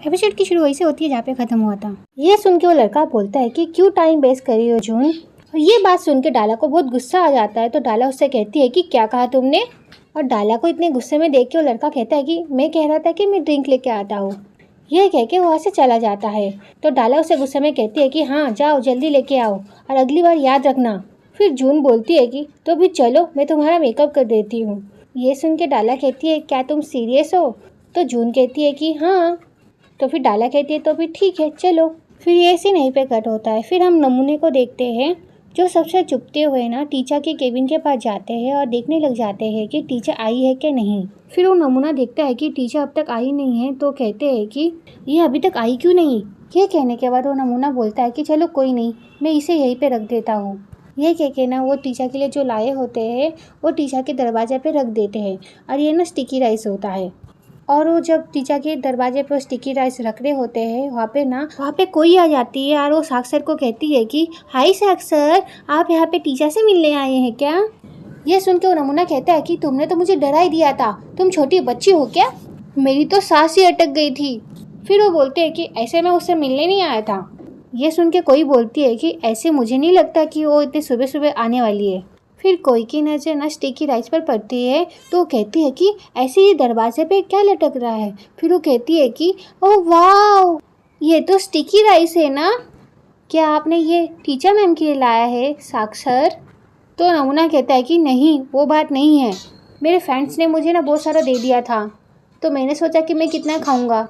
Episode की शुरू वही से होती है जहाँ पे खत्म हुआ था। ये सुन के वो लड़का बोलता है कि क्यों टाइम वेस्ट कर रही हो जून। और ये बात सुन के डाला को बहुत गुस्सा आ जाता है। तो डाला उससे कहती है कि क्या कहा तुमने। और डाला को इतने गुस्से में देख के वो लड़का कहता है कि मैं कह रहा था कि मैं ड्रिंक लेके आता हूँ। यह कह के वहाँ से चला जाता है। तो डाला उसे गुस्से में कहती है कि हाँ जाओ जल्दी लेके आओ और अगली बार याद रखना। फिर जून बोलती है कि तो भी चलो मैं तुम्हारा मेकअप कर देती हूँ। ये सुन के डाला कहती है क्या तुम सीरियस हो। तो जून कहती है कि हाँ। तो फिर डाला कहती है तो फिर ठीक है चलो। फिर ये सीन यहीं पे कट होता है। फिर हम नमूने को देखते हैं जो सबसे चुपते हुए ना टीचर के केबिन के पास जाते हैं और देखने लग जाते हैं कि टीचर आई है कि नहीं। फिर वो नमूना देखता है कि टीचर अब तक आई नहीं है। तो कहते हैं कि ये अभी तक आई क्यों नहीं। ये कहने के बाद वो नमूना बोलता है कि चलो कोई नहीं मैं इसे यहीं पे रख देता हूँ। ये कह के ना वो टीचर के लिए जो लाए होते हैं वो टीचर के दरवाजे पे रख देते हैं। और ये ना स्टिकी राइस होता है। और वो जब टीचर के दरवाजे पर स्टिकी राइस रख रहे होते हैं वहाँ पे कोई आ जाती है और वो साक्षर को कहती है कि हाय साक्षर आप यहाँ पे टीचर से मिलने आए हैं क्या। ये सुन के वो नमूना कहता है कि तुमने तो मुझे डरा ही दिया था, तुम छोटी बच्ची हो क्या। मेरी तो सांस ही अटक गई थी। फिर वो बोलते हैं कि ऐसे मैं उससे मिलने नहीं आया था। ये सुन के कोई बोलती है कि ऐसे मुझे नहीं लगता कि वो इतने सुबह सुबह आने वाली है। फिर कोई की नज़र ना स्टिकी राइस पर पड़ती है तो वो कहती है कि ऐसे ही दरवाजे पे क्या लटक रहा है। फिर वो कहती है कि ओह वाह ये तो स्टिकी राइस है ना, क्या आपने ये टीचर मैम के लिए लाया है साक्षर। तो नमूना कहता है कि नहीं वो बात नहीं है, मेरे फ्रेंड्स ने मुझे ना बहुत सारा दे दिया था तो मैंने सोचा कि मैं कितना खाऊंगा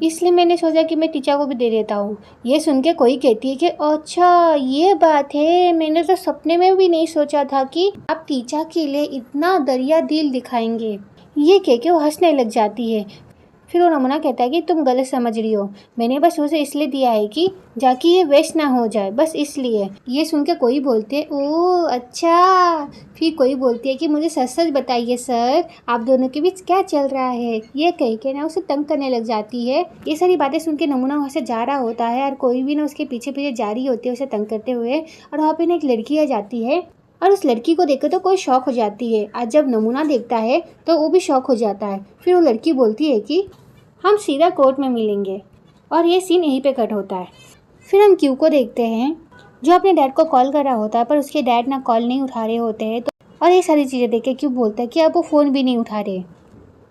इसलिए मैंने सोचा कि मैं टीचर को भी दे देता हूँ। ये सुन के कोई कहती है कि अच्छा ये बात है, मैंने तो सपने में भी नहीं सोचा था कि आप टीचर के लिए इतना दरिया दिल दिखाएंगे। ये कह के वो हंसने लग जाती है। फिर वो नमूना कहता है कि तुम गलत समझ रही हो, मैंने बस उसे इसलिए दिया है कि जाकि ये वेस्ट ना हो जाए बस इसलिए। ये सुन के कोई बोलते है ओह अच्छा। फिर कोई बोलती है कि मुझे सच सच बताइए सर आप दोनों के बीच क्या चल रहा है। ये कह के ना उसे तंग करने लग जाती है। ये सारी बातें सुन के नमूना वहाँ से जा रहा होता है और कोई भी ना उसके पीछे पीछे जा रही होती है उसे तंग करते हुए। और वहाँ पे ना एक लड़की आ जाती है और उस लड़की को देखकर तो कोई शौक हो जाती है। आज जब नमूना देखता है तो वो भी शौक हो जाता है। फिर वो लड़की बोलती है कि हम सीधा कोर्ट में मिलेंगे। और ये सीन यहीं पे कट होता है। फिर हम क्यू को देखते हैं जो अपने डैड को कॉल कर रहा होता है पर उसके डैड ना कॉल नहीं उठा रहे होते हैं। तो और ये सारी चीज़ें देख के क्यू बोलता है कि अब वो फ़ोन भी नहीं उठा रहे,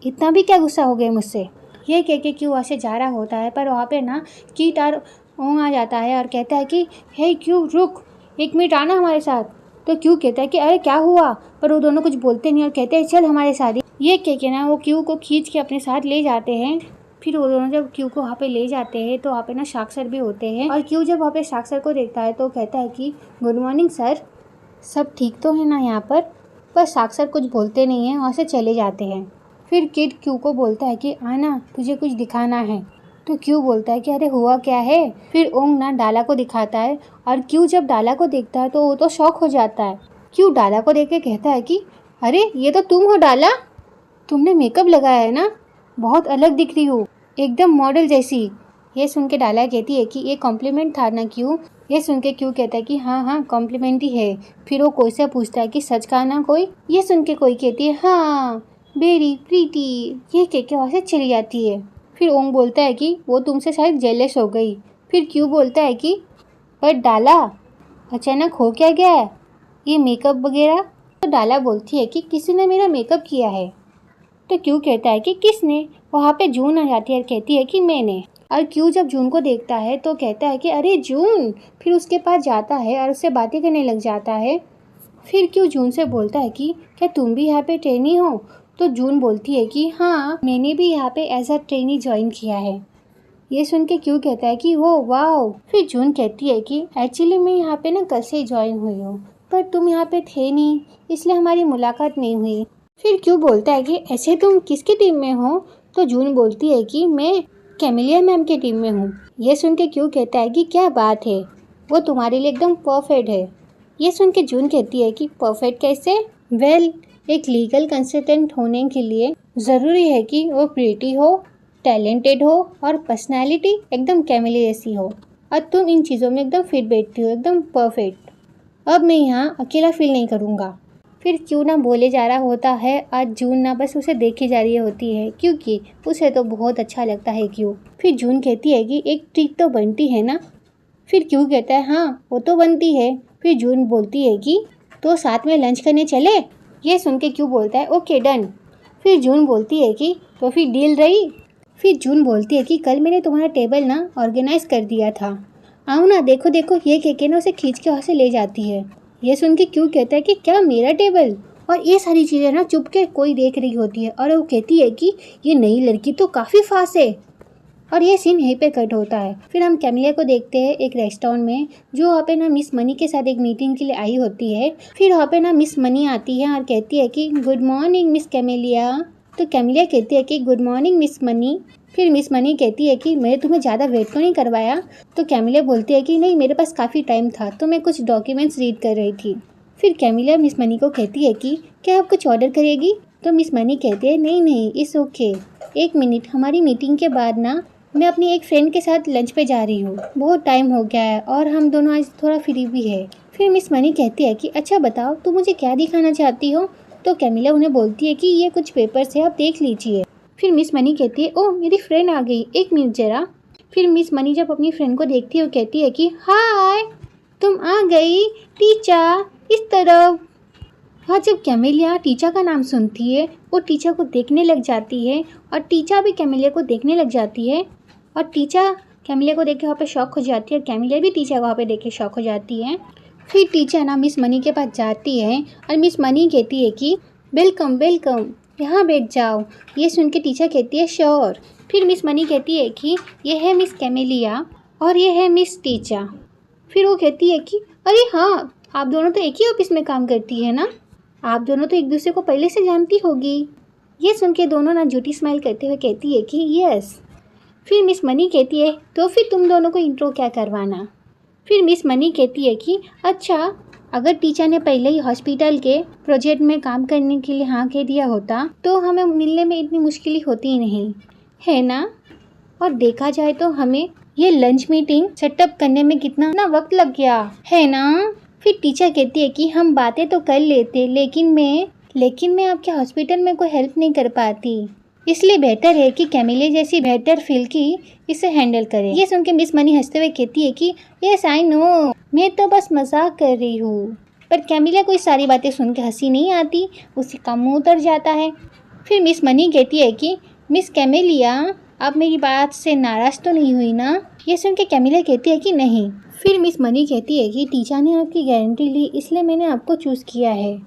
इतना भी क्या गुस्सा हो गए मुझसे। ये कह के क्यू वहाँ से जा रहा होता है पर वहाँ पे ना कीट और ओंग आ जाता है और कहता है कि हे क्यू रुक एक मिनट आना हमारे साथ। तो क्यू कहता है कि अरे क्या हुआ, पर वो दोनों कुछ बोलते नहीं और कहते हैं चल हमारे साथ। ये कह के ना वो क्यू को खींच के अपने साथ ले जाते हैं। फिर वो दोनों जब क्यू को वहाँ पे ले जाते हैं तो वहाँ पे ना साक्षर भी होते हैं। और क्यू जब वहाँ पे साक्षर को देखता है तो कहता है कि गुड मॉर्निंग सर, सब ठीक तो है ना यहाँ पर साक्षर कुछ बोलते नहीं हैं, वहाँ से चले जाते हैं। फिर किड क्यू को बोलता है कि आना तुझे कुछ दिखाना है। तो क्यू बोलता है कि अरे हुआ क्या है। फिर ओंग ना डाला को दिखाता है और क्यू जब डाला को देखता है तो वो तो शॉक हो जाता है। क्यू डाला को देख के कहता है कि अरे ये तो तुम हो डाला, तुमने मेकअप लगाया है ना, बहुत अलग दिख रही हो एकदम मॉडल जैसी। ये सुन के डाला कहती है कि ये कॉम्प्लीमेंट था ना क्यू। ये सुन के क्यू कहता है कि हाँ हाँ कॉम्प्लीमेंट ही है। फिर वो कोई से पूछता है कि सच कहा ना कोई। ये सुन के कोई कहती है हाँ वेरी प्रीटी। ये कह के वहाँ से चली जाती है। फिर ओंग बोलता है कि वो तुमसे शायद जेलस हो गई। फिर क्यू बोलता है कि पर डाला अचानक हो क्या गया है ये मेकअप वगैरह। तो डाला बोलती है कि किसी ने मेरा मेकअप किया है। तो क्यू कहता है कि किसने। वहाँ पे जून आ जाती है और कहती है कि मैंने। और क्यू जब जून को देखता है तो कहता है कि अरे जून। फिर उसके पास जाता है और उससे बातें करने लग जाता है। फिर क्यू जून से बोलता है कि क्या तुम भी यहाँ पे ट्रेनी हो। तो जून बोलती है कि हाँ मैंने भी यहाँ पे एज अ ट्रेनी ज्वाइन किया है। ये सुन के क्यू कहता है कि वो वाओ। फिर जून कहती है कि एक्चुअली मैं यहाँ पे ना कल से ज्वाइन हुई हूँ पर तुम यहाँ पे थे नहीं इसलिए हमारी मुलाकात नहीं हुई। फिर क्यू बोलता है कि ऐसे तुम किसकी टीम में हो। तो जून बोलती है कि मैं कैमिलिया मैम की टीम में हूँ। ये सुन के क्यू कहता है कि क्या बात है, वो तुम्हारे लिए एकदम परफेक्ट है। ये सुन के जून कहती है कि परफेक्ट कैसे। वेल एक लीगल कंसल्टेंट होने के लिए ज़रूरी है कि वो प्रीटी हो, टैलेंटेड हो और पर्सनैलिटी एकदम कैमिलिया जैसी हो। और तुम इन चीज़ों में एकदम फिट बैठती हो, एकदम परफेक्ट। अब मैं यहाँ अकेला फील नहीं करूँगा। फिर क्यों ना बोले जा रहा होता है आज जून ना बस उसे देखी जा रही होती है क्योंकि उसे तो बहुत अच्छा लगता है क्यों। फिर जून कहती है कि एक ट्रीट तो बनती है ना। फिर क्यों कहता है हाँ वो तो बनती है। फिर जून बोलती है कि तो साथ में लंच करने चले। ये सुन के क्यों बोलता है ओके डन। फिर जून बोलती है कि तो फिर डील रही। फिर जून बोलती है कि कल मैंने तुम्हारा टेबल ना ऑर्गेनाइज कर दिया था, आओ ना देखो देखो। ये कह के ना उसे खींच के वहाँ से ले जाती है। ये सुन के क्यों कहता है कि क्या मेरा टेबल। और ये सारी चीज़ें ना चुप के कोई देख रही होती है और वो कहती है कि ये नई लड़की तो काफ़ी फास्ट है। और ये सीन यहीं पे कट होता है। फिर हम कैमिलिया को देखते हैं एक रेस्टोरेंट में, जो वहाँ पे ना मिस मनी के साथ एक मीटिंग के लिए आई होती है। फिर वहाँ पे ना मिस मनी आती है और कहती है कि गुड मॉर्निंग मिस कैमिलिया। तो कैमिलिया कहती है कि गुड मॉर्निंग मिस मनी। फिर मिस मनी कहती है कि मैंने तुम्हें ज़्यादा वेट तो नहीं करवाया। तो कैमिलिया बोलती है कि नहीं मेरे पास काफ़ी टाइम था तो मैं कुछ डॉक्यूमेंट्स रीड कर रही थी। फिर कैमिलिया मिस मनी को कहती है कि क्या आप कुछ ऑर्डर करेगी। तो मिस मनी कहती है नहीं नहीं इट्स ओके, एक मिनट, हमारी मीटिंग के बाद ना मैं अपनी एक फ्रेंड के साथ लंच पे जा रही हूँ, बहुत टाइम हो गया है और हम दोनों आज थोड़ा फ्री भी है। फिर मिस मनी कहती है कि अच्छा बताओ तुम मुझे क्या दिखाना चाहती हो। तो कैमिलिया उन्हें बोलती है कि ये कुछ पेपर्स है आप देख लीजिए। फिर मिस मनी कहती है ओह मेरी फ्रेंड आ गई, एक मिनट जरा। फिर मिस मनी जब अपनी फ्रेंड को देखती है वो कहती है कि हाय तुम आ गई टीचा इस तरफ। हाँ, जब कैमिलिया टीचा का नाम सुनती है वो टीचा को देखने लग जाती है और टीचा भी कैमिलिया को देखने लग जाती है। और टीचा कैमिलिया को देख के वहाँ पे शॉक हो जाती है और कैमिलिया भी टीचा को वहाँ पे देख के शॉक हो जाती है। फिर टीचा ना मिस मनी के पास जाती है और मिस मनी कहती है कि वेलकम वेलकम, यहाँ बैठ जाओ। ये सुन के टीचा कहती है श्योर। फिर मिस मनी कहती है कि ये है मिस कैमिलिया और ये है मिस टीचा। फिर वो कहती है कि अरे हाँ आप दोनों तो एक ही ऑफिस में काम करती है ना, आप दोनों तो एक दूसरे को पहले से जानती होगी। ये सुन के दोनों ना झूठी स्माइल करते हुए कहती है कि यस। फिर मिस मनी कहती है तो फिर तुम दोनों को इंट्रो क्या करवाना। फिर मिस मनी कहती है कि अच्छा अगर टीचर ने पहले ही हॉस्पिटल के प्रोजेक्ट में काम करने के लिए हाँ कह दिया होता तो हमें मिलने में इतनी मुश्किल होती ही नहीं, है ना। और देखा जाए तो हमें ये लंच मीटिंग सेटअप करने में कितना ना वक्त लग गया, है ना। फिर टीचर कहती है कि हम बातें तो कर लेते लेकिन मैं आपके हॉस्पिटल में कोई हेल्प नहीं कर पाती, इसलिए बेहतर है कि कैमिलिया जैसी बेहतर फील की इसे हैंडल करें। ये सुन के मिस मनी हंसते हुए कहती है कि यस आई नो, मैं तो बस मजाक कर रही हूँ। पर कैमिलिया को सारी बातें सुन के हंसी नहीं आती, उसका मुंह उतर जाता है। फिर मिस मनी कहती है कि मिस कैमिलिया आप मेरी बात से नाराज़ तो नहीं हुई ना। ये सुन के कैमिलिया कहती है कि नहीं। फिर मिस मनी कहती है कि टीचर ने आपकी गारंटी ली इसलिए मैंने आपको चूज़ किया है,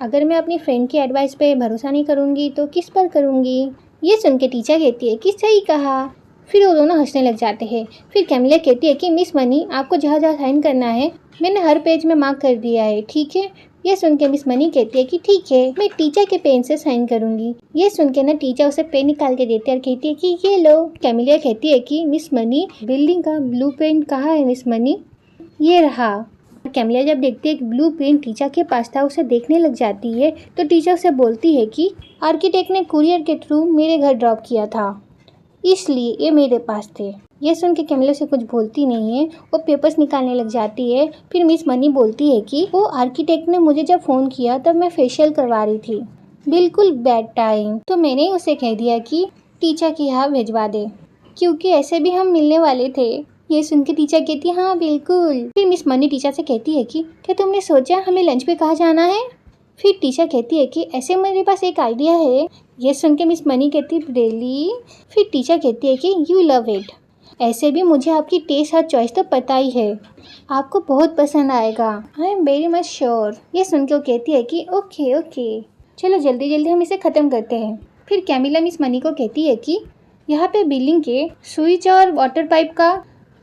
अगर मैं अपनी फ्रेंड की एडवाइस पे भरोसा नहीं करूँगी तो किस पर करूँगी। ये सुन के टीचर कहती है कि सही कहा। फिर वो दोनों हंसने लग जाते हैं। फिर कैमिलिया कहती है कि मिस मनी आपको जहाँ जहाँ साइन करना है मैंने हर पेज में मार्क कर दिया है, ठीक है। ये सुन के मिस मनी कहती है कि ठीक है मैं टीचर के पेन से साइन करूँगी। ये सुन के ना टीचर उसे पेन निकाल के देते हैं और कहती है कि ये लो। कैमिलिया कहती है कि मिस मनी बिल्डिंग का ब्लूप्रिंट कहाँ है मिस मनी, ये रहा। कैमिलिया जब देखती है कि ब्लूप्रिंट टीचर के पास था उसे देखने लग जाती है। तो टीचर उसे बोलती है कि आर्किटेक्ट ने कुरियर के थ्रू मेरे घर ड्रॉप किया था इसलिए ये मेरे पास थे। ये सुन के कैमिलिया से कुछ बोलती नहीं है, वो पेपर्स निकालने लग जाती है। फिर मिस मनी बोलती है कि वो आर्किटेक्ट ने मुझे जब फ़ोन किया तब मैं फेशियल करवा रही थी, बिल्कुल बैड टाइम, तो मैंने उसे कह दिया कि टीचर के यहाँ भिजवा दे क्योंकि ऐसे भी हम मिलने वाले थे। ये सुन के टीचर कहती है हाँ बिल्कुल। फिर मिस मनी टीचर से कहती है कि क्या तुमने सोचा हमें लंच पे कहाँ जाना है। फिर टीचर कहती है कि ऐसे मेरे पास एक आइडिया है। ये सुन के मिस मनी कहती है रियली। फिर टीचर कहती है कि यू लव इट, ऐसे भी मुझे आपकी टेस्ट और चॉइस तो पता ही है, आपको बहुत पसंद आएगा, I am very much sure. ये सुन के वो कहती है कि ओके ओके चलो जल्दी जल्दी हम इसे ख़त्म करते हैं। फिर कैमिलिया मिस मनी को कहती है कि यहाँ पे बिल्डिंग के स्विच और वाटर पाइप का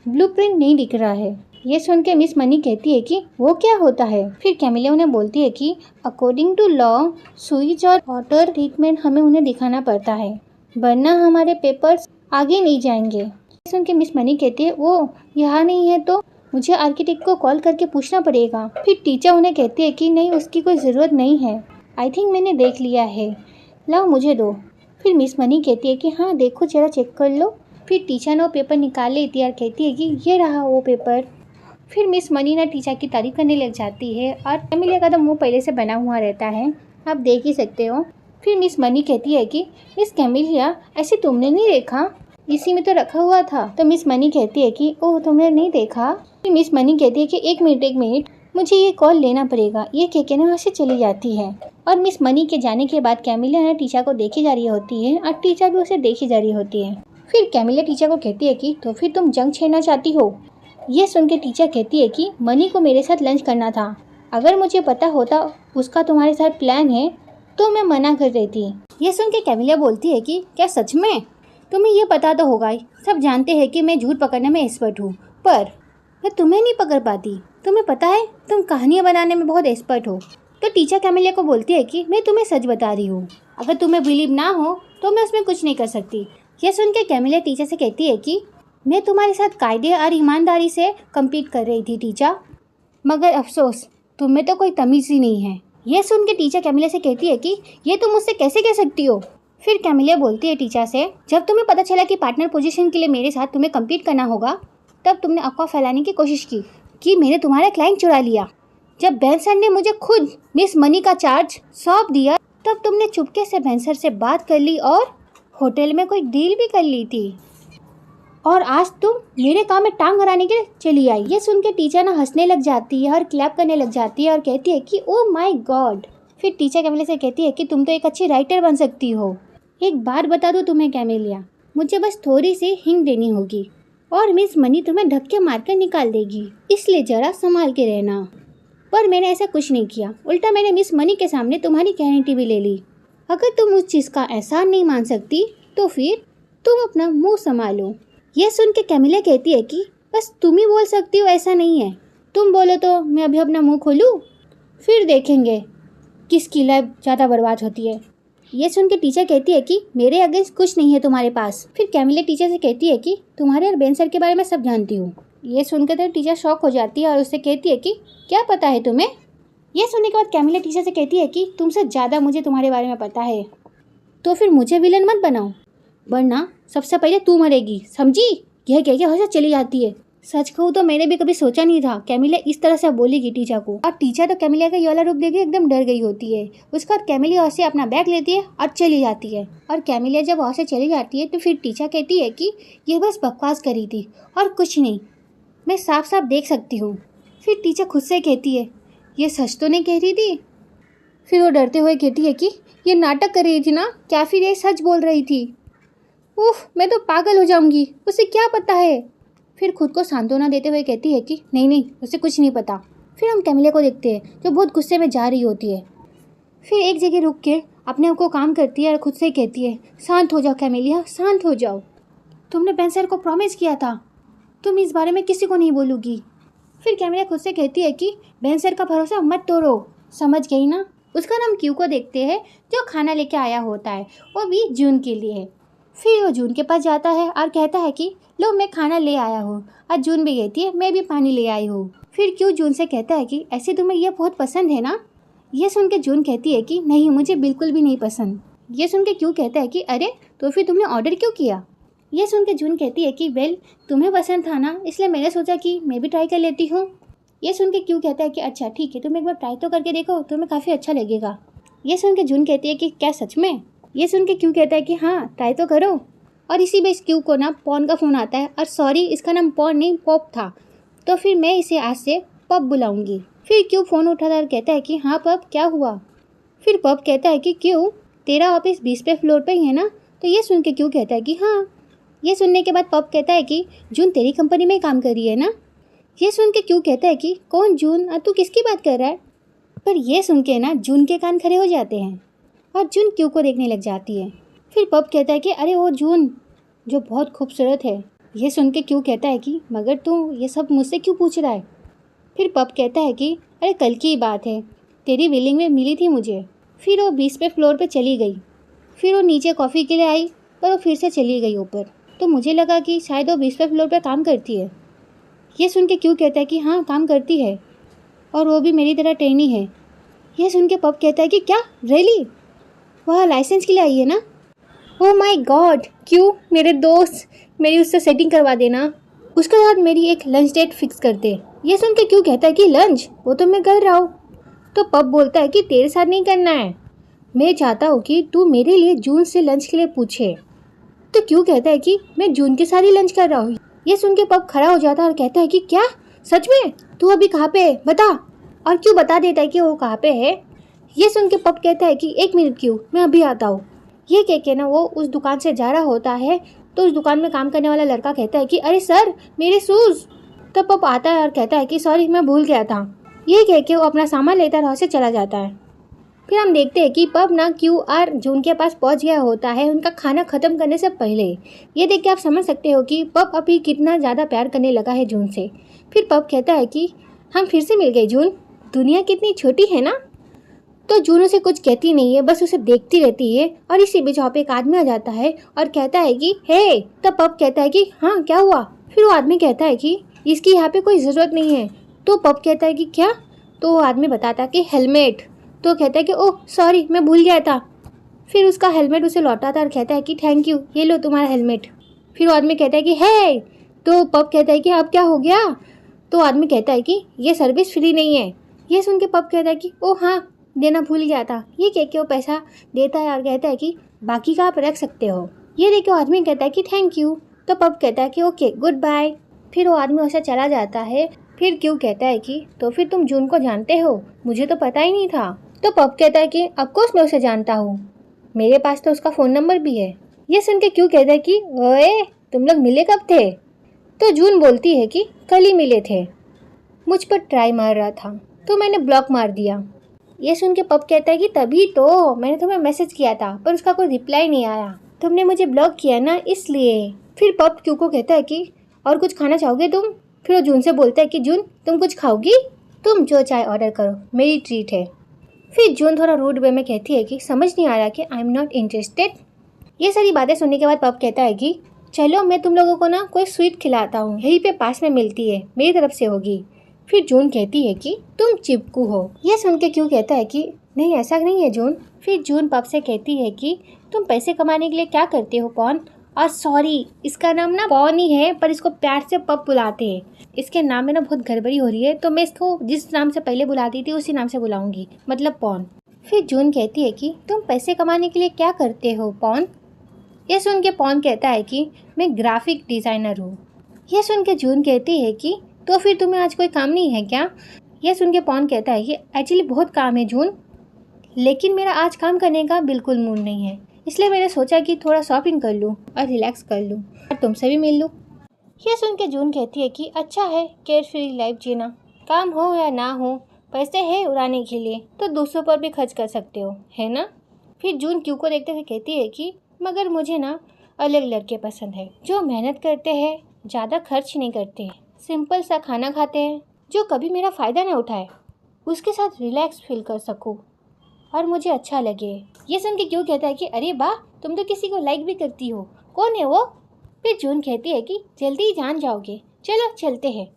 ब्लूप्रिंट नहीं दिख रहा है। ये सुन के मिस मनी कहती है कि वो क्या होता है। फिर कैमिलिया उन्हें बोलती है कि अकॉर्डिंग टू लॉ स्विच और वाटर ट्रीटमेंट हमें उन्हें दिखाना पड़ता है वरना हमारे पेपर्स आगे नहीं जाएंगे। सुन के मिस मनी कहती है वो यहाँ नहीं है तो मुझे आर्किटेक्ट को कॉल करके पूछना पड़ेगा। फिर टीचर उन्हें कहती है कि नहीं उसकी कोई ज़रूरत नहीं है, आई थिंक मैंने देख लिया है, लाओ मुझे दो। फिर मिस मनी कहती है कि हाँ देखो जरा चेक कर लो। फिर टीचर ने वो पेपर निकाल लेती है और कहती है कि ये रहा वो पेपर। फिर मिस मनी ना टीचर की तारीफ करने लग जाती है और कैमिलिया का तो मुंह पहले से बना हुआ रहता है, आप देख ही सकते हो। फिर मिस मनी कहती है कि मिस कैमिलिया ऐसे तुमने नहीं देखा, इसी में तो रखा हुआ था। तो मिस मनी कहती है कि ओह तुमने नहीं देखा। फिर मिस मनी कहती है कि एक मिनट मुझे ये कॉल लेना पड़ेगा। ये कह के ना वहाँ से चली जाती है और मिस मनी के जाने के बाद कैमिलिया ना टीचर को देखी जा रही होती है और टीचर भी उसे देखी जा रही होती है। फिर कैमिलिया टीचर को कहती है कि तो फिर तुम जंग छेड़ना चाहती हो। ये सुन के टीचर कहती है कि मनी को मेरे साथ लंच करना था, अगर मुझे पता होता उसका तुम्हारे साथ प्लान है तो मैं मना कर देती। ये सुन के कैमिलिया बोलती है कि क्या सच में? तुम्हें ये पता तो होगा ही, सब जानते हैं कि मैं झूठ पकड़ने में एक्सपर्ट हूँ, पर मैं तुम्हें नहीं पकड़ पाती। तुम्हें पता है तुम कहानियाँ बनाने में बहुत एक्सपर्ट हो। तो टीचर कैमिलिया को बोलती है कि मैं तुम्हें सच बता रही हूँ, अगर तुम्हें बिलीव ना हो तो मैं उसमें कुछ नहीं कर सकती। यह सुन के कैमिलिया टीचर से कहती है कि मैं तुम्हारे साथ कायदे और ईमानदारी से कम्पीट कर रही थी टीचर, मगर अफसोस तुम्हें तो कोई तमीज़ ही नहीं है। यह सुन के टीचर कैमिलिया से कहती है कि ये तुम मुझसे कैसे कह सकती हो। फिर कैमिलिया बोलती है टीचर से, जब तुम्हें पता चला कि पार्टनर पोजीशन के लिए मेरे साथ तुम्हें कम्पीट करना होगा तब तुमने अफवाह फैलाने की कोशिश की कि मैंने तुम्हारा क्लाइंट चुरा लिया। जब बेंसर ने मुझे खुद मिस मनी का चार्ज सौंप दिया तब तुमने चुपके से बेंसर से बात कर ली और होटल में कोई डील भी कर ली थी, और आज तुम मेरे काम में टांग अड़ाने के लिए चली आई। ये सुन के टीचर ना हंसने लग जाती है और क्लैप करने लग जाती है और कहती है कि ओह माय गॉड। फिर टीचर कैमिलिया से कहती है कि तुम तो एक अच्छी राइटर बन सकती हो। एक बात बता दूं तुम्हें कैमिलिया, मुझे बस थोड़ी सी हिंट देनी होगी और मिस मनी तुम्हें धक्के मारकर निकाल देगी, इसलिए जरा संभाल के रहना। पर मैंने ऐसा कुछ नहीं किया, उल्टा मैंने मिस मनी के सामने तुम्हारी गारंटी भी ले ली। अगर तुम उस चीज़ का एहसान नहीं मान सकती तो फिर तुम अपना मुंह संभालो। यह सुन के कैमिलिया कहती है कि बस तुम ही बोल सकती हो, ऐसा नहीं है, तुम बोलो तो मैं अभी अपना मुंह खोलूँ, फिर देखेंगे किसकी लाइफ ज़्यादा बर्बाद होती है। ये सुन के टीचर कहती है कि मेरे अगेंस्ट कुछ नहीं है तुम्हारे पास। फिर कैमिलिया टीचर से कहती है कि तुम्हारे और बेंसर के बारे में सब जानती हूँ। ये सुनकर तो टीचर शॉक हो जाती है और उससे कहती है कि क्या पता है तुम्हें। यह सुनने के बाद कैमिलिया टीचर से कहती है कि तुमसे ज़्यादा मुझे तुम्हारे बारे में पता है, तो फिर मुझे विलन मत बनाओ, वरना सबसे पहले तू मरेगी, समझी। यह कह के हंस चली जाती है। सच कहूँ तो मैंने भी कभी सोचा नहीं था कैमिलिया इस तरह से बोलेगी टीचर को, और टीचर तो कैमिलिया का ये वाला रूप देख के एकदम डर गई होती है। उसके बाद कैमिलिया वहाँ से अपना बैग लेती है और चली जाती है। और कैमिलिया जब वहाँ से चली जाती है तो फिर टीचर कहती है कि ये बस बकवास करी थी और कुछ नहीं, मैं साफ साफ देख सकती हूँ। फिर टीचर खुद से कहती है ये सच तो नहीं कह रही थी। फिर वो डरते हुए कहती है कि ये नाटक कर रही थी ना, क्या फिर ये सच बोल रही थी। उफ, मैं तो पागल हो जाऊंगी, उसे क्या पता है। फिर खुद को सांत्वना देते हुए कहती है कि नहीं उसे कुछ नहीं पता। फिर हम कैमिलिया को देखते हैं जो बहुत गुस्से में जा रही होती है। फिर एक जगह रुक के अपने आप को काम करती है और खुद से कहती है शांत हो जाओ कैमिलिया, शांत हो जाओ। तुमने बेंसर को प्रॉमिस किया था तुम इस बारे में किसी को नहीं बोलूगी। फिर कैमिलिया खुद से कहती है कि बेंसर का भरोसा मत तोड़ो, समझ गई ना। उसका नाम क्यू को देखते हैं जो खाना लेके आया होता है, वो भी जून के लिए है। फिर वो जून के पास जाता है और कहता है कि लो मैं खाना ले आया हूँ, और जून भी कहती है मैं भी पानी ले आई हूँ। फिर क्यू जून से कहता है कि ऐसे तुम्हें यह बहुत पसंद है ना। यह सुन के जून कहती है कि नहीं मुझे बिल्कुल भी नहीं पसंद। यह सुन के क्यू कहता है कि अरे तो फिर तुमने ऑर्डर क्यों किया। यह सुन के जून कहती है कि वेल तुम्हें पसंद था ना, इसलिए मैंने सोचा कि मैं भी ट्राई कर लेती हूँ। यह सुन के क्यू कहता है कि अच्छा ठीक है, तुम एक बार ट्राई तो करके देखो, तुम्हें काफ़ी अच्छा लगेगा। यह सुन के जून कहती है कि क्या सच में। यह सुन के क्यू कहता है कि हाँ ट्राई तो करो। और इसी बीच क्यू को ना पॉन का फ़ोन आता है, और सॉरी इसका नाम पॉन नहीं पॉप था, तो फिर मैं इसे आज से पप बुलाऊंगी। फिर क्यू फ़ोन उठाता और कहता है कि हाँ पप क्या हुआ। फिर पप कहता है कि क्यू तेरा ऑफिस 20वें फ्लोर पे ही है ना। तो ये सुन के क्यू कहता है कि हाँ। ये सुनने के बाद पप कहता है कि जून तेरी कंपनी में काम कर रही है ना। ये सुन के क्यू कहता है कि कौन जून, तू किसकी बात कर रहा है। पर ये सुन के ना जून के कान खड़े हो जाते हैं और जून क्यू को देखने लग जाती है। फिर पप कहता है कि अरे वो जून जो बहुत खूबसूरत है। ये सुन के क्यू कहता है कि मगर तू ये सब मुझसे क्यों पूछ रहा है। फिर पप कहता है कि अरे कल की ही बात है, तेरी बिल्डिंग में मिली थी मुझे। फिर वो 20वें फ्लोर पे चली गई। फिर वो नीचे कॉफ़ी के लिए आई, पर वो फिर से चली गई ऊपर। तो मुझे लगा कि शायद वो 20वें फ्लोर पे काम करती है। ये सुन के क्यू कहता है कि हाँ काम करती है, और वो भी मेरी तरह ट्रेनी है। यह सुन के पप कहता है कि क्या रियली, वह लाइसेंस के लिए आई है ना। ओह माय गॉड क्यू मेरे दोस्त, मेरी उससे सेटिंग करवा देना, उसके साथ मेरी एक लंच डेट फिक्स कर दे। ये सुन के क्यों कहता है कि लंच, वो तो मैं कर रहा हूँ। तो पप बोलता है कि तेरे साथ नहीं करना है, मैं चाहता हूँ कि तू मेरे लिए जून से लंच के लिए पूछे। तो क्यों कहता है कि मैं जून के साथ ही लंच कर रहा हूँ। ये सुन के पप खड़ा हो जाता है और कहता है कि क्या, सच में? तू अभी कहाँ पे है, बता। और क्यों बता देता है कि वो कहाँ पे है। ये सुन के पप कहता है कि 1 मिनट क्यों, मैं अभी आता हूँ। ये कह के ना वो उस दुकान से जा रहा होता है। तो उस दुकान में काम करने वाला लड़का कहता है कि अरे सर, मेरे शूज़। तो पप आता है और कहता है कि सॉरी, मैं भूल गया था। ये कह के वो अपना सामान लेता वहाँ से चला जाता है। फिर हम देखते हैं कि पप ना QR जून के पास पहुंच गया होता है उनका खाना ख़त्म करने से पहले। ये देख के आप समझ सकते हो कि पप अभी कितना ज़्यादा प्यार करने लगा है जून से। फिर पप कहता है कि हम फिर से मिल गए जून, दुनिया कितनी छोटी है ना। तो जून उसे कुछ कहती नहीं है, बस उसे देखती रहती है। और इसी बीच वहाँ पे एक आदमी आ जाता है और कहता है कि हे। तब पप कहता है कि हाँ क्या हुआ। फिर वो आदमी कहता है कि इसकी यहाँ पे कोई ज़रूरत नहीं है। तो पप कहता है कि क्या। तो वो आदमी बताता है कि हेलमेट। तो कहता है कि ओह सॉरी, मैं भूल गया था। फिर उसका हेलमेट उसे लौटाता है और कहता है कि थैंक यू, ये लो तुम्हारा हेलमेट। फिर वो आदमी कहता है कि हे। तो पप कहता है कि अब क्या हो गया। तो आदमी कहता है कि ये सर्विस फ्री नहीं है। ये सुन के पप कहता है कि ओह हाँ, देना भूल गया था। ये कह के वो पैसा देता है और कहता है कि बाकी का आप रख सकते हो। ये देख के आदमी कहता है कि थैंक यू। तो पप कहता है कि ओके गुड बाय। फिर वो आदमी वैसे चला जाता है। फिर क्यों कहता है कि तो फिर तुम जून को जानते हो, मुझे तो पता ही नहीं था। तो पप कहता है कि ऑफकोर्स मैं उसे जानता हूँ, मेरे पास तो उसका फ़ोन नंबर भी है। ये सुन के क्यों कहता है कि ओए तुम लोग मिले कब थे। तो जून बोलती है कि कल ही मिले थे, मुझ पर ट्राई मार रहा था तो मैंने ब्लॉक मार दिया। ये सुन के पप कहता है कि तभी तो मैंने तुम्हें मैसेज किया था पर उसका कोई रिप्लाई नहीं आया, तुमने मुझे ब्लॉक किया ना इसलिए। फिर पप क्यों को कहता है कि और कुछ खाना चाहोगे तुम। फिर वो जून से बोलता है कि जून तुम कुछ खाओगी, तुम जो चाहे ऑर्डर करो, मेरी ट्रीट है। फिर जून थोड़ा रूड वे में कहती है कि समझ नहीं आ रहा कि आई एम नॉट इंटरेस्टेड। ये सारी बातें सुनने के बाद पप कहता है कि चलो मैं तुम लोगों को ना कोई स्वीट खिलाता हूँ, यहीं पे पास में मिलती है, मेरी तरफ से होगी। फिर जून कहती है कि तुम चिपकू हो। ये सुन के क्यों कहता है कि नहीं ऐसा नहीं है जून। फिर जून पप से कहती है कि तुम पैसे कमाने के लिए क्या करते हो पॉन। और सॉरी, इसका नाम ना पॉन ही है पर इसको प्यार से पप बुलाते हैं। इसके नाम में ना बहुत गड़बड़ी हो रही है तो मैं इसको जिस नाम से पहले बुलाती थी उसी नाम से बुलाऊंगी, मतलब पॉन। फिर जून कहती है कि तुम पैसे कमाने के लिए क्या करते हो पॉन। ये सुन के पॉन कहता है कि मैं ग्राफिक डिज़ाइनर हूँ। ये सुन के जून कहती है कि तो फिर तुम्हें आज कोई काम नहीं है क्या। यह सुन के पॉन कहता है कि एक्चुअली बहुत काम है जून, लेकिन मेरा आज काम करने का बिल्कुल मूड नहीं है, इसलिए मैंने सोचा कि थोड़ा शॉपिंग कर लूँ और रिलैक्स कर लूँ और तुमसे भी मिल लूँ। यह सुन के जून कहती है कि अच्छा है केयर फ्री लाइफ जीना, काम हो या ना हो पैसे है उड़ाने के लिए तो दूसरों पर भी खर्च कर सकते हो, है ना। फिर जून क्यू को देखते हुए कहती है कि मगर मुझे ना अलग लड़के पसंद है, जो मेहनत करते हैं, ज़्यादा खर्च नहीं करते, सिंपल सा खाना खाते हैं, जो कभी मेरा फ़ायदा ना उठाए, उसके साथ रिलैक्स फील कर सकूँ और मुझे अच्छा लगे। ये सुन के क्यों कहता है कि अरे वाह, तुम तो किसी को लाइक भी करती हो, कौन है वो। फिर जून कहती है कि जल्दी ही जान जाओगे, चलो चलते हैं,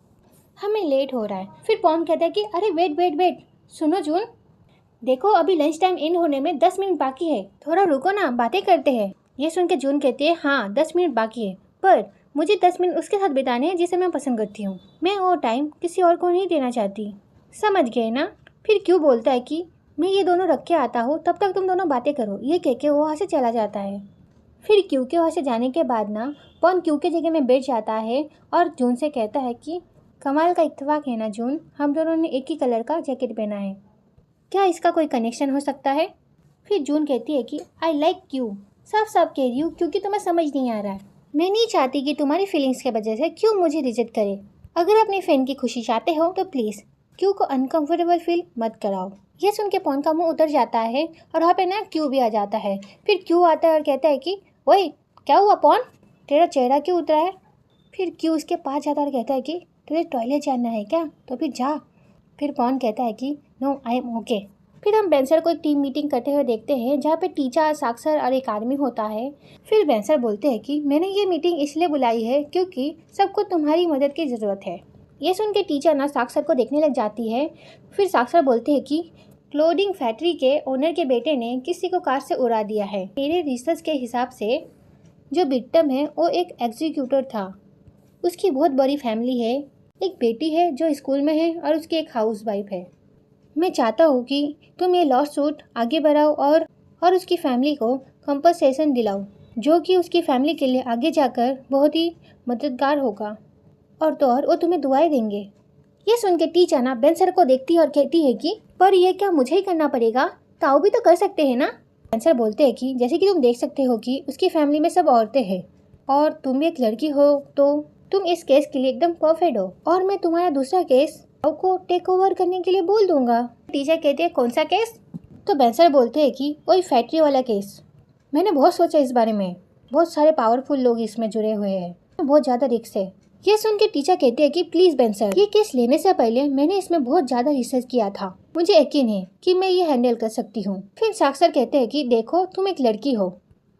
हमें लेट हो रहा है। फिर पॉन कहता है कि अरे वेट वेट वेट, सुनो जून, देखो अभी लंच टाइम इन होने में 10 मिनट बाकी है, थोड़ा रुको ना, बातें करते हैं। ये सुन के जून कहती है हाँ 10 मिनट बाकी है, पर मुझे 10 मिनट उसके साथ बिताने हैं जिसे मैं पसंद करती हूँ, मैं वो टाइम किसी और को नहीं देना चाहती, समझ गए ना। फिर क्यों बोलता है कि मैं ये दोनों रख के आता हूँ, तब तक तुम दोनों बातें करो। ये कह के वो वहाँ से चला जाता है। फिर क्यू के वहाँ से जाने के बाद ना पॉन क्यू के जगह में बैठ जाता है और जून से कहता है कि कमाल का इत्तेफाक है ना जून, हम दोनों ने एक ही कलर का जैकेट पहना है, क्या इसका कोई कनेक्शन हो सकता है। फिर जून कहती है कि आई लाइक क्यू, साफ साफ कह रही हूँ क्योंकि तुम्हें समझ नहीं आ रहा है, मैं नहीं चाहती कि तुम्हारी फीलिंग्स के वजह से क्यों मुझे रिजेक्ट करे। अगर अपने फ्रेंड की खुशी चाहते हो तो प्लीज़ क्यू को अनकंफर्टेबल फील मत कराओ। यह सुन के पॉन का मुंह उतर जाता है और वहाँ पे ना क्यू भी आ जाता है। फिर क्यू आता है और कहता है कि ओए क्या हुआ पॉन, तेरा चेहरा क्यों उतरा है। फिर क्यू उसके पास जाता है और कहता है कि तुझे टॉयलेट जाना है क्या, तो फिर जा। फिर पॉन कहता है कि नो आई एम ओके। फिर हम बेंसर को एक टीम मीटिंग करते हुए देखते हैं जहाँ पे टीचर, साक्षर और एक आदमी होता है। फिर बेंसर बोलते हैं कि मैंने ये मीटिंग इसलिए बुलाई है क्योंकि सबको तुम्हारी मदद की ज़रूरत है। ये सुन के टीचर ना साक्षर को देखने लग जाती है। फिर साक्षर बोलते हैं कि क्लोथिंग फैक्ट्री के ओनर के बेटे ने किसी को कार से उड़ा दिया है, मेरे रिसर्च के हिसाब से जो विक्टिम है वो एक एग्जीक्यूटर था, उसकी बहुत बड़ी फैमिली है, एक बेटी है जो स्कूल में है और उसकी एक हाउस वाइफ है। मैं चाहता हूँ कि तुम ये लॉ सूट आगे बढ़ाओ और उसकी फैमिली को कंपनसेशन दिलाओ, जो कि उसकी फैमिली के लिए आगे जाकर बहुत ही मददगार होगा, और तो और वो तुम्हें दुआएं देंगे। ये सुन के टीचर बेंसर को देखती है और कहती है कि पर ये क्या मुझे ही करना पड़ेगा, ताऊ भी तो कर सकते हैं ना। बेंसर बोलते हैं कि जैसे कि तुम देख सकते हो कि उसकी फैमिली में सब औरतें हैं और तुम भी एक लड़की हो, तो तुम इस केस के लिए एकदम परफेक्ट हो, और मैं तुम्हारा दूसरा केस ताऊ को टेक ओवर करने के लिए बोल दूंगा। टीचर कहते हैं कौन सा केस? तो बेंसर बोलते हैं कि वही फैक्ट्री वाला केस। मैंने बहुत सोचा इस बारे में, बहुत सारे पावरफुल लोग इसमें जुड़े हुए हैं, बहुत ज़्यादा रिस्क है। ये सुन के टीचर कहते हैं कि प्लीज़ बेंसर, ये केस लेने से पहले मैंने इसमें बहुत ज़्यादा रिसर्च किया था, मुझे यकीन है कि मैं ये हैंडल कर सकती हूँ। फिर साक्षर कहते हैं कि देखो तुम एक लड़की हो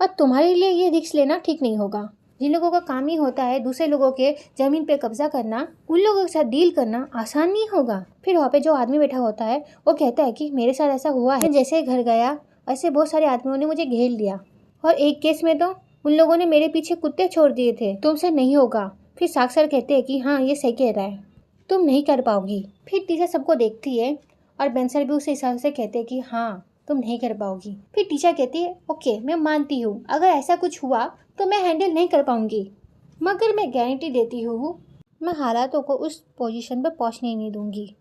और तुम्हारे लिए ये रिस्क लेना ठीक नहीं होगा। जिन लोगों का काम ही होता है दूसरे लोगों के जमीन पे कब्जा करना, उन लोगों के साथ डील करना आसान नहीं होगा। फिर वहाँ पे जो आदमी बैठा होता है वो कहता है कि मेरे साथ ऐसा हुआ है, जैसे घर गया ऐसे बहुत सारे आदमियों ने मुझे घेर लिया, और एक केस में तो उन लोगों ने मेरे पीछे कुत्ते छोड़ दिए थे, तुमसे नहीं होगा। फिर साक्षर कहते हैं कि हाँ ये सही कह रहा है, तुम नहीं कर पाओगी। फिर टीचर सबको देखती है और बेंसर भी उस हिसाब से कहते हैं कि हाँ तुम नहीं कर पाओगी। फिर टीचर कहती है ओके मैं मानती हूँ, अगर ऐसा कुछ हुआ तो मैं हैंडल नहीं कर पाऊंगी, मगर मैं गारंटी देती हूँ मैं हालातों को उस पोजीशन पर पहुँचने ही नहीं दूंगी।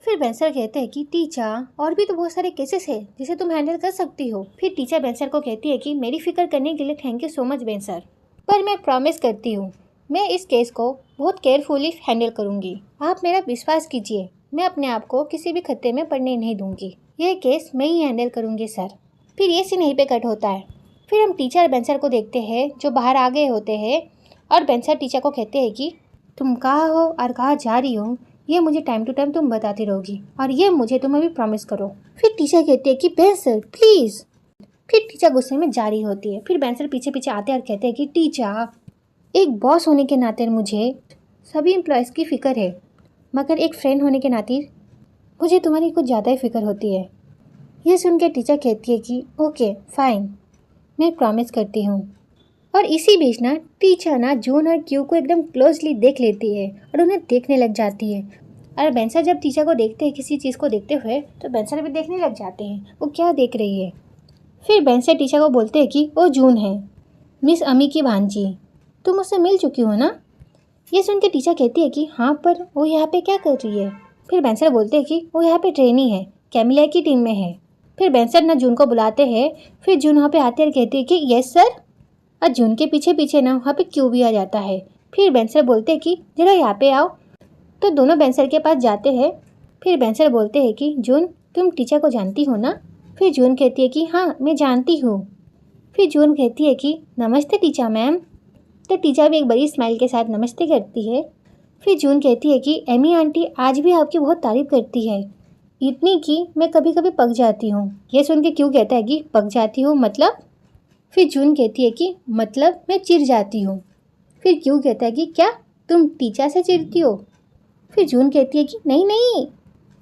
फिर बेंसर कहते हैं कि टीचर और भी तो बहुत सारे केसेस है जिसे तुम हैंडल कर सकती हो। फिर टीचर बेंसर को कहती है कि मेरी फिक्र करने के लिए थैंक यू सो मच बेंसर, पर मैं प्रॉमिस करती हूँ मैं इस केस को बहुत केयरफुली हैंडल करूँगी, आप मेरा विश्वास कीजिए, मैं अपने आप को किसी भी खतरे में पड़ने नहीं दूंगी, यह केस मैं ही हैंडल करूँगी सर। फिर ये सीन यहीं पे कट होता है। फिर हम टीचर बेंसर को देखते हैं जो बाहर आ गए होते हैं, और बेंसर टीचर को कहते हैं कि तुम कहाँ हो और कहाँ जा रही हो ये मुझे टाइम टू टाइम तुम बताती रहोगी, और ये मुझे तुम्हें भी प्रॉमिस करो। फिर टीचर कहते हैं कि बेंसर प्लीज़। फिर टीचर गुस्से में जा रही होती है। फिर बेंसर पीछे पीछे आते हैं और कहते हैं कि टीचर एक बॉस होने के नाते मुझे सभी एम्प्लॉयज़ की फ़िक्र है, मगर एक फ्रेंड होने के नाते मुझे तुम्हारी कुछ ज़्यादा ही फिक्र होती है। ये सुन के टीचर कहती है कि ओके फाइन, मैं प्रॉमिस करती हूँ। और इसी बीच टीचर जून और क्यू को एकदम क्लोजली देख लेती है और उन्हें देखने लग जाती है। और बेंसर जब टीचर को देखते हैं किसी चीज़ को देखते हुए, तो बेंसर भी देखने लग जाते हैं वो क्या देख रही है। फिर बेंसर टीचर को बोलते हैं कि वो जून है, मिस अमी की भांजी, तुम उससे मिल चुकी हो ना। ये सुन के टीचर कहती है कि हाँ, पर वो यहाँ पे क्या कर रही है। फिर बेंसर बोलते हैं कि वो यहाँ पे ट्रेनी है, कैमिलिया की टीम में है। फिर बेंसर जून को बुलाते हैं। फिर जून वहाँ पे आते और कहती है कि यस सर, और जून के पीछे पीछे वहाँ पे क्यू भी आ जाता है। फिर बेंसर बोलते हैं कि जरा यहाँ पे आओ, तो दोनों बेंसर के पास जाते हैं। फिर बेंसर बोलते हैं कि जून तुम टीचर को जानती हो ना। फिर जून कहती है कि हाँ मैं जानती हूँ। फिर जून कहती है कि नमस्ते टीचर मैम। तो टीचर भी एक बड़ी स्माइल के साथ नमस्ते करती है। फिर जून कहती है कि एमी आंटी आज भी आपकी बहुत तारीफ़ करती है, इतनी कि मैं कभी कभी पक जाती हूँ। ये सुन के क्यों कहता है कि पक जाती हूँ मतलब। फिर जून कहती है कि मतलब मैं चिढ़ जाती हूँ। फिर क्यों कहता है कि क्या तुम टीचर से चिढ़ती हो। फिर जून कहती है कि नहीं नहीं,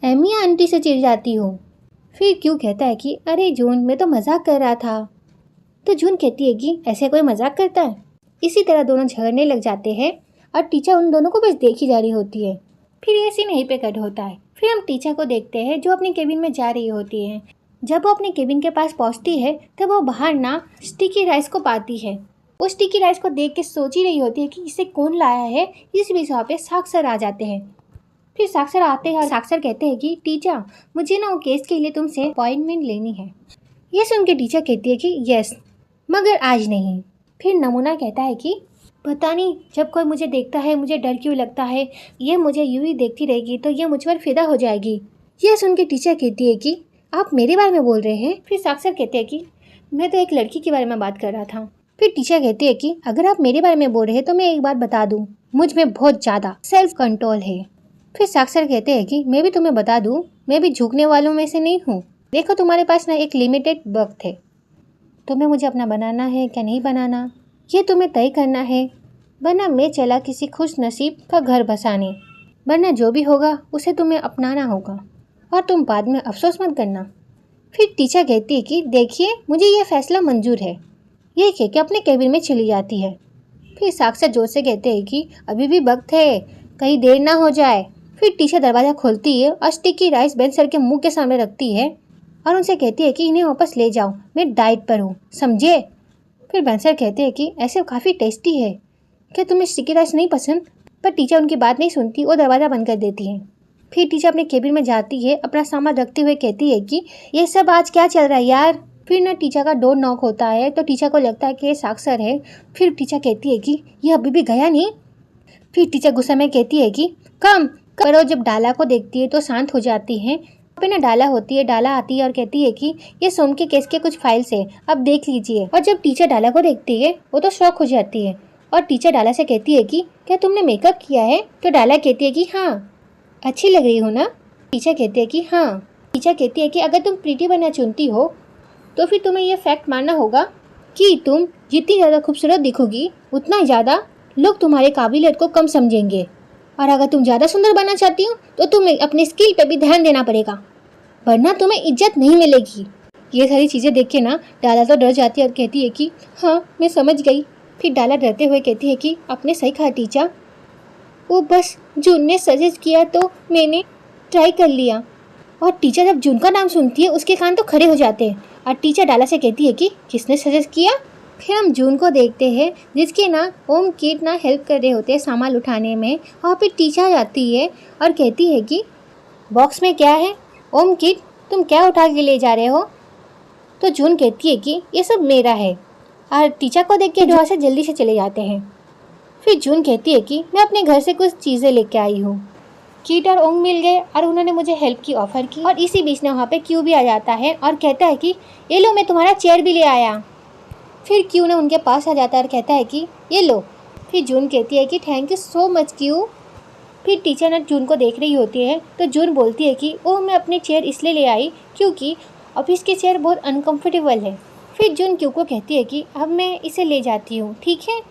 एमी आंटी से चिढ़ जाती हूँ। फिर क्यों कहता है कि अरे जून मैं तो मजाक कर रहा था। तो जून कहती है कि ऐसे कोई मजाक करता है। इसी तरह दोनों झगड़ने लग जाते हैं और टीचर उन दोनों को बस देखी जा रही होती है। फिर ये सीन यहीं पे कट होता है। फिर हम टीचर को देखते हैं जो अपने केबिन में जा रही होती है। जब वो अपने केबिन के पास पहुंचती है तब वो बाहर स्टिकी राइस को पाती है। वो स्टिकी राइस को देख के सोच ही रही होती है कि इसे कौन लाया है। इस बीच वहाँ पे साक्षर आ जाते हैं। फिर साक्षर आते हैं और साक्षर कहते हैं कि टीचर मुझे वो केस के लिए तुमसे अपॉइंटमेंट लेनी है। ये सुन के टीचर कहती है कि यस, मगर आज नहीं। फिर नमूना कहता है कि पता नहीं जब कोई मुझे देखता है मुझे डर क्यों लगता है, ये मुझे यूं ही देखती रहेगी तो ये मुझ पर फिदा हो जाएगी। यह सुन के टीचर कहती है कि आप मेरे बारे में बोल रहे हैं। फिर साक्षर कहते हैं कि मैं तो एक लड़की के बारे में बात कर रहा था। फिर टीचर कहती है कि अगर आप मेरे बारे में बोल रहे हैं तो मैं एक बात बता दूं, मुझ में बहुत ज़्यादा सेल्फ कंट्रोल है। फिर साक्षर कहते हैं कि मैं भी तुम्हें बता दूं, मैं भी झुकने वालों में से नहीं हूँ। देखो तुम्हारे पास एक लिमिटेड वक्त है, तुम्हें मुझे अपना बनाना है क्या नहीं बनाना ये तुम्हें तय करना है, वरना मैं चला किसी खुश नसीब का घर बसाने, वरना जो भी होगा उसे तुम्हें अपनाना होगा और तुम बाद में अफसोस मत करना। फिर टीचर कहती है कि देखिए मुझे यह फैसला मंजूर है। ये कह के अपने केबिन में चली जाती है। फिर साक्षर जोर से कहते हैं कि अभी भी वक्त है, कहीं देर ना हो जाए। फिर टीचर दरवाज़ा खोलती है और स्टिकी राइस बेन सर के मुंह के सामने रखती है और उनसे कहती है कि इन्हें वापस ले जाओ, मैं डाइट पर हूँ, समझे। फिर बेन सर कहते हैं कि ऐसे काफ़ी टेस्टी है, क्या तुम्हें स्टिकी राइस नहीं पसंद। पर टीचर उनकी बात नहीं सुनती और दरवाज़ा बंद कर देती है। फिर टीचर अपने केबिन में जाती है, अपना सामान रखते हुए कहती है कि ये सब आज क्या चल रहा है यार। फिर ना टीचर का डोर नॉक होता है तो टीचर को लगता है कि ये साक्षर है। फिर टीचर कहती है कि ये अभी भी गया नहीं। फिर टीचर गुस्से में कहती है कि कम करो। जब डाला को देखती है तो शांत हो जाती है। वहाँ पे ना डाला होती है, डाला आती है और कहती है कि ये सोम के केस के कुछ फाइल्स है, अब देख लीजिए। और जब टीचर डाला को देखती है वो तो शॉक हो जाती है और टीचर डाला से कहती है कि क्या तुमने मेकअप किया है। तो डाला कहती है कि हाँ, अच्छी लग रही हो ना। टीचर कहती है कि हाँ। टीचर कहती है कि अगर तुम प्रीटी बनना चुनती हो तो फिर तुम्हें यह फैक्ट मानना होगा कि तुम जितनी ज़्यादा खूबसूरत दिखोगी उतना ही ज़्यादा लोग तुम्हारे काबिलियत को कम समझेंगे, और अगर तुम ज़्यादा सुंदर बनना चाहती हो तो तुम्हें अपने स्किल पे भी ध्यान देना पड़ेगा, वरना तुम्हें इज्जत नहीं मिलेगी। ये सारी चीज़ें देख के ना डाला तो डर जाती है और कहती है कि हाँ मैं समझ गई। फिर डाला डरते हुए कहती है कि आपने सही कहा टीचर, वो बस जून ने सजेस्ट किया तो मैंने ट्राई कर लिया। और टीचर जब जून का नाम सुनती है उसके कान तो खड़े हो जाते हैं और टीचर डाला से कहती है कि किसने सजेस्ट किया। फिर हम जून को देखते हैं जिसके ना ओम किट ना हेल्प कर रहे होते हैं सामान उठाने में। और फिर टीचर जाती है और कहती है कि बॉक्स में क्या है। ओम किट तुम क्या उठा के ले जा रहे हो। तो जून कहती है कि ये सब मेरा है, और टीचर को देख के वहाँ से जल्दी से चले जाते हैं। फिर जून कहती है कि मैं अपने घर से कुछ चीज़ें लेके आई हूँ। कीट और ओंग मिल गए और उन्होंने मुझे हेल्प की ऑफ़र की। और इसी बीच में वहाँ पे क्यू भी आ जाता है और कहता है कि ये लो मैं तुम्हारा चेयर भी ले आया। फिर क्यू ने उनके पास आ जाता है और कहता है कि ये लो। फिर जून कहती है कि thank you so much Q. फिर टीचर ने जून को देख रही होती है तो जून बोलती है कि ओह मैं अपनी चेयर इसलिए ले आई क्योंकि ऑफिस की चेयर बहुत अनकम्फर्टेबल है। फिर जून क्यू को कहती है कि अब मैं इसे ले जाती हूँ, ठीक है।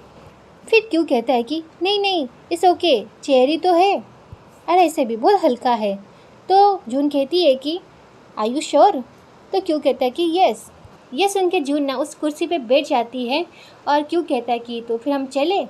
फिर क्यू कहता है कि नहीं नहीं इट्स ओके, चेयर ही तो है, अरे इसे भी बहुत हल्का है। तो जून कहती है कि आर यू श्योर। तो क्यू कहता है कि यस। ये सुन के जून ना उस कुर्सी पे बैठ जाती है और क्यू कहता है कि तो फिर हम चले।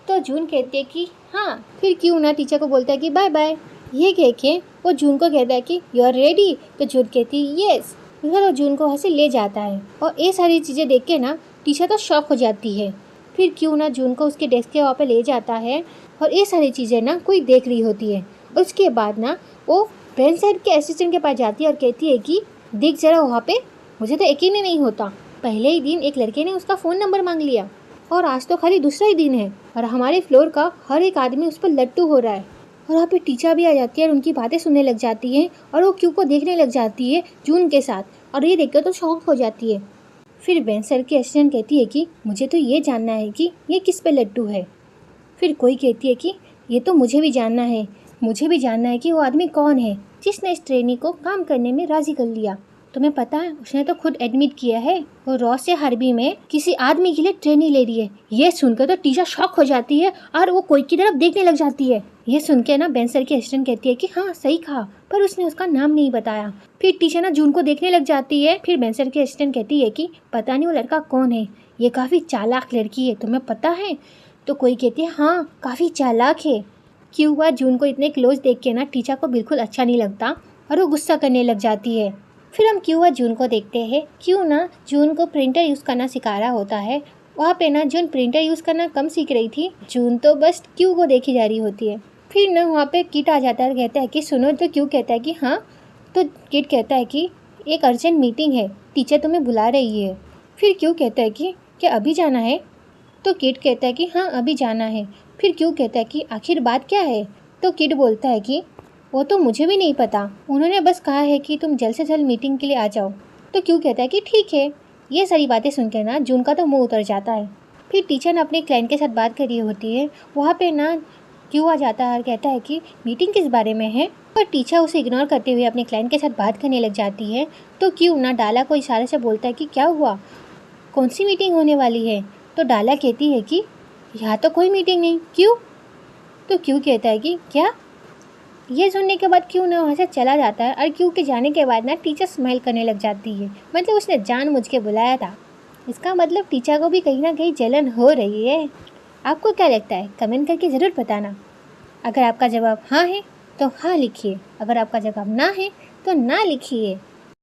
तो जून कहती है कि हाँ। फिर क्यू ना टीचर को बोलता है कि बाय बाय। ये कह के वो जून को कहता है कि यू आर रेडी। तो जून कहती है येस। फिर वो जून को वहाँ से ले जाता है और ये सारी चीज़ें देख के ना टीचर तो शॉक हो जाती है। फिर क्यू ना जून को उसके डेस्क के वहाँ पे ले जाता है और ये सारी चीज़ें ना कोई देख रही होती है। और उसके बाद ना वो बेन सर के असिस्टेंट के पास जाती है और कहती है कि देख जरा वहाँ पे, मुझे तो यकीन ही नहीं होता, पहले ही दिन एक लड़के ने उसका फ़ोन नंबर मांग लिया और आज तो खाली दूसरा ही दिन है और हमारे फ्लोर का हर एक आदमी उस पर लट्टू हो रहा है। और वहाँ पे टीचर भी आ जाती है और उनकी बातें सुनने लग जाती है और वो क्यू को देखने लग जाती है जून के साथ, और ये देखकर तो शॉक हो जाती है। फिर बेन सर की असिस्टेंट कहती है कि मुझे तो ये जानना है कि ये किस पे लट्टू है। फिर कोई कहती है कि ये तो मुझे भी जानना है, मुझे भी जानना है कि वो आदमी कौन है जिसने इस ट्रेनी को काम करने में राज़ी कर लिया। तुम्हें पता है उसने तो खुद एडमिट किया है वो रॉस से हार्बी में किसी आदमी के लिए ट्रेनिंग ले रही है। ये सुनकर तो टीचर शॉक हो जाती है और वो कोई की तरफ देखने लग जाती है। ये सुन के ना बेन सर की असिस्टेंट कहती है कि हाँ सही कहा, पर उसने उसका नाम नहीं बताया। फिर टीचर ना जून को देखने लग जाती है। फिर बेन सर की असिस्टेंट कहती है कि पता नहीं वो लड़का कौन है, ये काफ़ी चालाक लड़की है, तुम्हें पता है। तो कोई कहती है हाँ काफ़ी चालाक है। क्यों हुआ जून को इतने क्लोज देख के ना टीचर को बिल्कुल अच्छा नहीं लगता और वो गुस्सा करने लग जाती है। फिर हम क्यों हुआ जून को देखते हैं। क्यों ना जून को प्रिंटर यूज़ करना सिखा रहा होता है। वहाँ पे ना जून प्रिंटर यूज़ करना कम सीख रही थी, जून तो बस क्यों को देखी जा रही होती है। फिर ना वहाँ पे किट आ जाता है और कहता है कि सुनो। तो क्यों कहता है कि हाँ। तो किट कहता है कि एक अर्जेंट मीटिंग है, टीचर तुम्हें बुला रही है। फिर क्यों कहता है कि क्या अभी जाना है। तो किट कहता है कि हाँ अभी जाना है। फिर क्यों कहता है कि आखिर बात क्या है। तो किट बोलता है कि वो तो मुझे भी नहीं पता, उन्होंने बस कहा है कि तुम जल्द से जल्द मीटिंग के लिए आ जाओ। तो क्यों कहता है कि ठीक है। ये सारी बातें सुनकर ना जून का तो मुंह उतर जाता है। फिर टीचर ने अपने क्लाइंट के साथ बात करी होती है। वहाँ पे ना क्यों आ जाता है और कहता है कि मीटिंग किस बारे में है। पर टीचर उसे इग्नोर करते हुए अपने क्लाइंट के साथ बात करने लग जाती है। तो क्यों ना डाला को इशारे से बोलता है कि क्या हुआ, कौन सी मीटिंग होने वाली है। तो डाला कहती है कि यहाँ तो कोई मीटिंग नहीं। क्यों। तो क्यों कहता है कि क्या। ये सुनने के बाद क्यों ना वहाँ से चला जाता है और क्यों के जाने के बाद ना टीचर स्माइल करने लग जाती है, मतलब उसने जानबूझ के बुलाया था। इसका मतलब टीचर को भी कहीं ना कहीं जलन हो रही है। आपको क्या लगता है? कमेंट करके ज़रूर बताना। अगर आपका जवाब हाँ है तो हाँ लिखिए, अगर आपका जवाब ना है तो ना लिखिए।